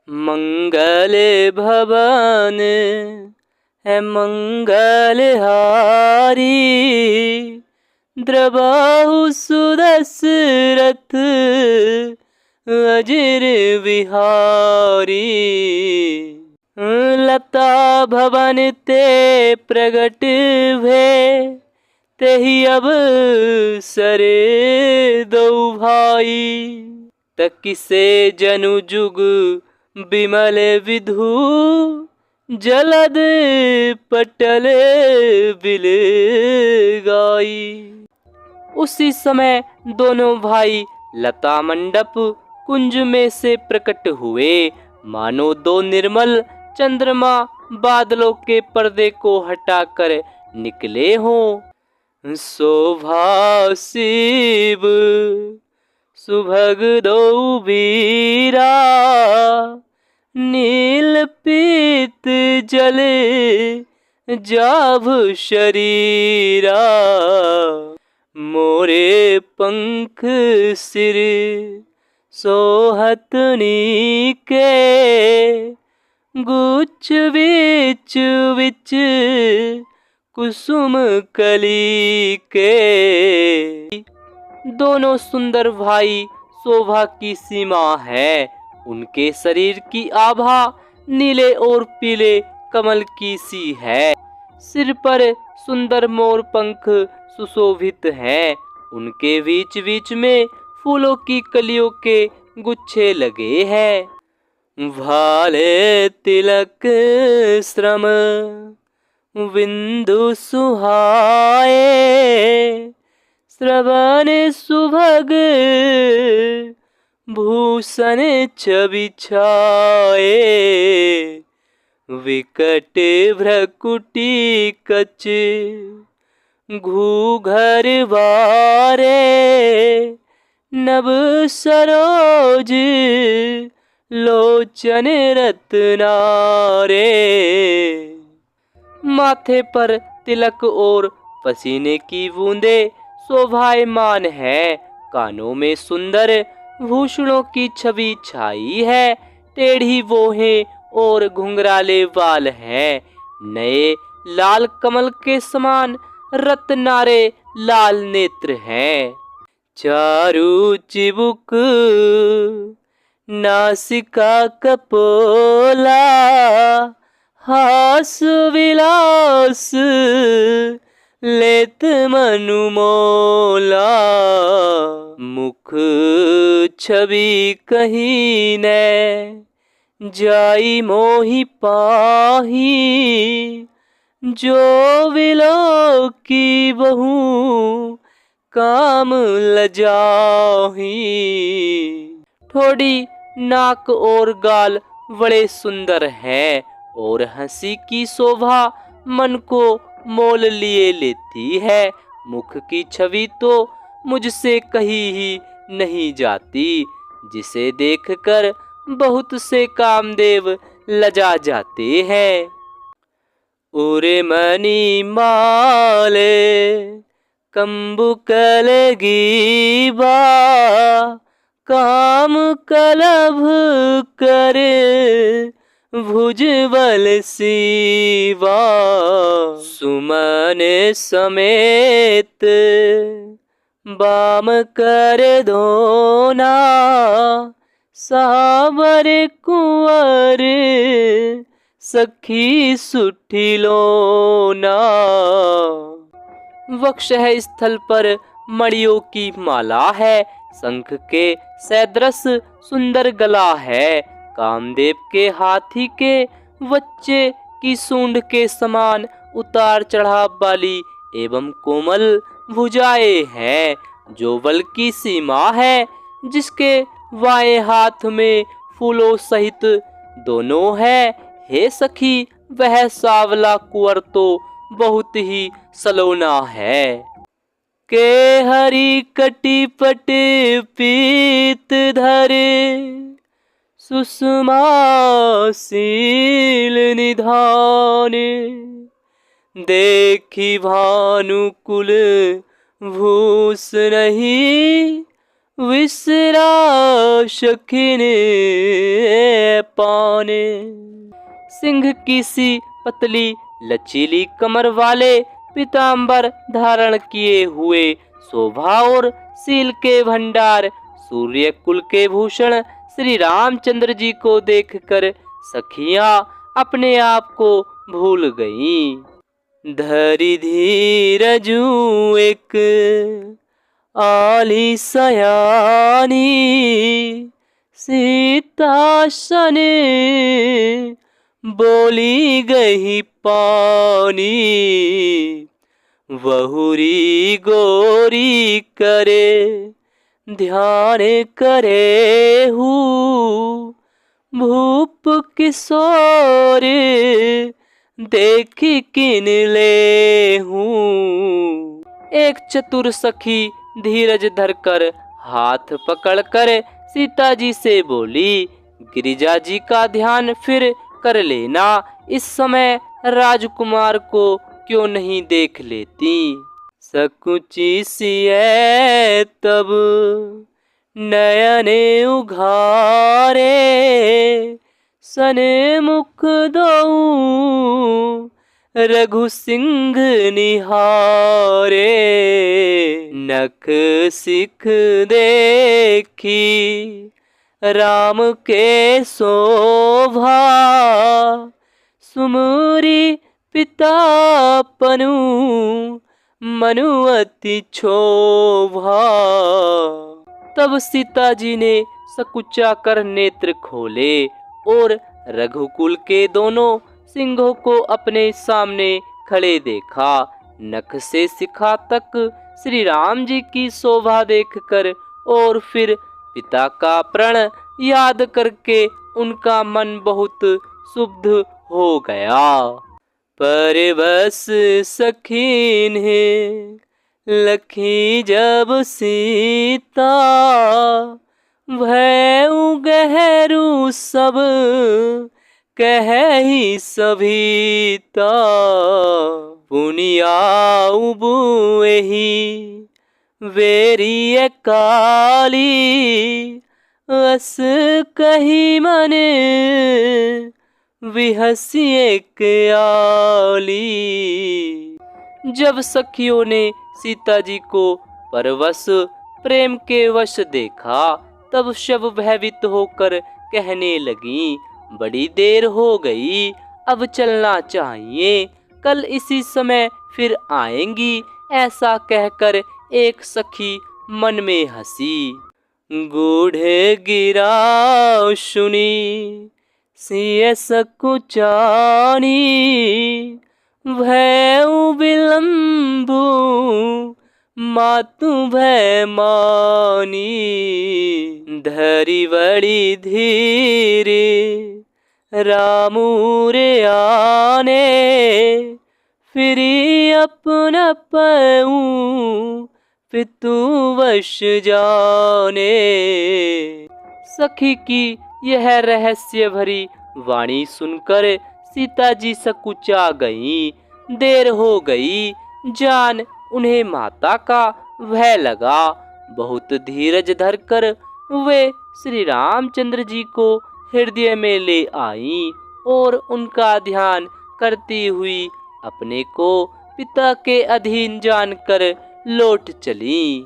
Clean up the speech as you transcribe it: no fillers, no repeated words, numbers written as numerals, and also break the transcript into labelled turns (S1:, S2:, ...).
S1: मंगल भवन है मंगलहारी, द्रबाहु सुदशरथ अजर विहारी। लता भवन ते प्रगट भे, तेहि अब सरे दो भाई। तकिसे जनु जुग बिमल विधु, जलद पटल बिल गाई। उसी समय दोनों भाई लता मंडप कुंज में से प्रकट हुए, मानो दो निर्मल चंद्रमा बादलों के पर्दे को हटाकर निकले हों। शोभा शिव सुभग दो वीरा, नील पीत जले जाभ शरीरा। मोरे पंख सिर सोहतनी के, गुच्छ बिच बिच कुसुम कली के। दोनों सुंदर भाई शोभा की सीमा है, उनके शरीर की आभा नीले और पीले कमल की सी है। सिर पर सुंदर मोर पंख सुशोभित हैं, उनके बीच बीच में फूलों की कलियों के गुच्छे लगे हैं। भाले तिलक श्रम बिंदु सुहाए, श्रवण सुभग भूषण छवि छाए। विकट भ्रकुटी कच घूघर बारे, नभ सरोज लोचन रत्नारे। माथे पर तिलक और पसीने की बूंदे शोभायमान है, कानों में सुंदर भूषणों की छवि छाई है। टेढ़ी बोहें और घुंघराले बाल हैं, नए लाल कमल के समान रत्नारे लाल नेत्र हैं। चारु चिबुक नासिका कपोला, हास विलास लेत मनु मोला। मुख छवि कहीं ने जाई मोहि पाही, जो विलो की बहू काम लजाही। ठोड़ी नाक और गाल बड़े सुंदर हैं, और हंसी की शोभा मन को मोल लिए लेती है। मुख की छवि तो मुझसे कही ही नहीं जाती, जिसे देखकर बहुत से कामदेव लजा जाते हैं। उरे मणि माले कंबुकल गीबा, काम कलभ करे भुजबल सीवा। सुमन समेत बाम कर धोना, सावर कुंवर सखी सुठी लोना। वक्ष स्थल पर मणियों की माला है, शंख के सदृश सुंदर गला है। कामदेव के हाथी के बच्चे की सूंड के समान उतार चढ़ाव वाली एवं कोमल भुजाएं हैं, जो बल की सीमा है। जिसके बाएं हाथ में फूलों सहित दोनों है। हे सखी, वह सावला कुंवर तो बहुत ही सलोना है। के हरि कटिपट पीत धरे, सुषमा शील निधान। देखी भानुकुल भूष नहीं, विसरा सखी ने पाने। सिंह की सी पतली लचीली कमर वाले पीताम्बर धारण किए हुए शोभा और शील के भंडार सूर्य कुल के भूषण श्री रामचंद्र जी को देखकर सखियां अपने आप को भूल गईं। धरि धीरजु एक आली सयानी, सीता सने बोली गई पानी। वहुरी गोरी करे ध्यान करे हूँ, भूप किशोर देखी किन ले हूँ। एक चतुर सखी धीरज धरकर हाथ पकड़कर सीता जी से बोली, गिरिजा जी का ध्यान फिर कर लेना, इस समय राजकुमार को क्यों नहीं देख लेती। सकुची सिए तब नयने उघारे, सने मुख दो रघु सिंह निहारे। नख सिख देखी राम के शोभा, सुमुरी पिता पनु मनु अति क्षोभा। तब सीता जी ने सकुचा कर नेत्र खोले और रघुकुल के दोनों सिंहों को अपने सामने खड़े देखा। नख से शिखा तक श्री राम जी की शोभा देखकर और फिर पिता का प्रण याद करके उनका मन बहुत शुद्ध हो गया। परवश सखीन है लखी जब सीता, भय गहरू सब कह ही सभीता। पुनिया उबुएही वेरी काली, अस कही मने विहसी एक आली। जब सखियों ने सीता जी को परवश प्रेम के वश देखा, तब सब भयभीत होकर कहने लगी, बड़ी देर हो गई, अब चलना चाहिए, कल इसी समय फिर आएंगी। ऐसा कहकर एक सखी मन में हंसी। गूढ़े गिरा सुनी सिय सकुचानी, भय विलंबु मातु भय मानी। धरी बड़ी धीरे रामूरे आने, फिरी अपना पऊ पितु वश जाने। सखी की यह रहस्य भरी वाणी सुनकर सीता जी सकुचा गईं। देर हो गई, जान उन्हें माता का भय लगा। बहुत धीरज धरकर वे श्री रामचंद्र जी को हृदय में ले आईं और उनका ध्यान करती हुई अपने को पिता के अधीन जानकर लौट चली।